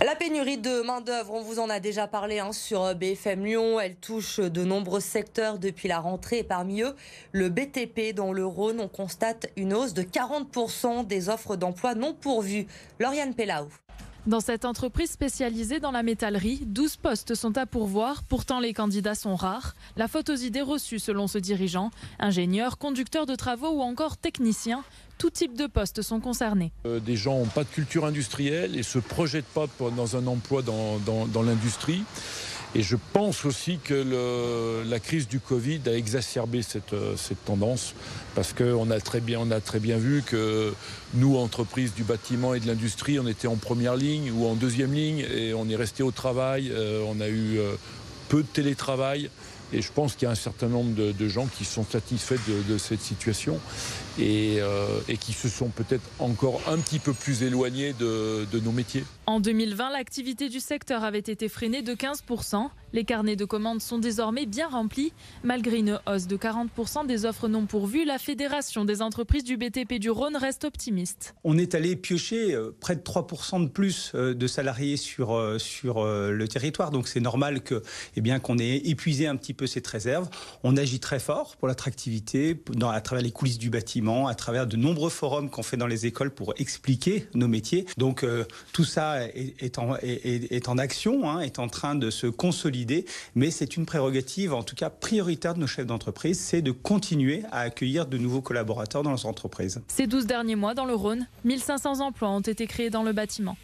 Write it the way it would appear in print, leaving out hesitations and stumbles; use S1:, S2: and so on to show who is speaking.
S1: La pénurie de main-d'œuvre, on vous en a déjà parlé sur BFM Lyon. Elle touche de nombreux secteurs depuis la rentrée. Et parmi eux, le BTP dans le Rhône, on constate une hausse de 40% des offres d'emploi non pourvues. Lauriane Pellaou.
S2: Dans cette entreprise spécialisée dans la métallerie, 12 postes sont à pourvoir. Pourtant, les candidats sont rares. La faute aux idées reçues selon ce dirigeant. Ingénieurs, conducteurs de travaux ou encore techniciens, tout type de postes sont concernés.
S3: Des gens n'ont pas de culture industrielle et ne se projettent pas dans un emploi dans l'industrie. Et je pense aussi que la crise du Covid a exacerbé cette tendance, parce qu'on a très bien vu que nous, entreprises du bâtiment et de l'industrie, on était en première ligne ou en deuxième ligne et on est resté au travail. On a eu peu de télétravail. Et je pense qu'il y a un certain nombre de gens qui sont satisfaits de cette situation et qui se sont peut-être encore un petit peu plus éloignés de nos métiers.
S2: En 2020, l'activité du secteur avait été freinée de 15%. Les carnets de commandes sont désormais bien remplis. Malgré une hausse de 40% des offres non pourvues, la Fédération des entreprises du BTP du Rhône reste optimiste.
S4: On est allé piocher près de 3% de plus de salariés sur le territoire. Donc c'est normal qu'on ait épuisé un petit peu cette réserve. On agit très fort pour l'attractivité, à travers les coulisses du bâtiment, à travers de nombreux forums qu'on fait dans les écoles pour expliquer nos métiers. Donc tout ça est en action, est en train de se consolider, mais c'est une prérogative, en tout cas prioritaire de nos chefs d'entreprise, c'est de continuer à accueillir de nouveaux collaborateurs dans leurs entreprises.
S2: Ces 12 derniers mois, dans le Rhône, 1500 emplois ont été créés dans le bâtiment.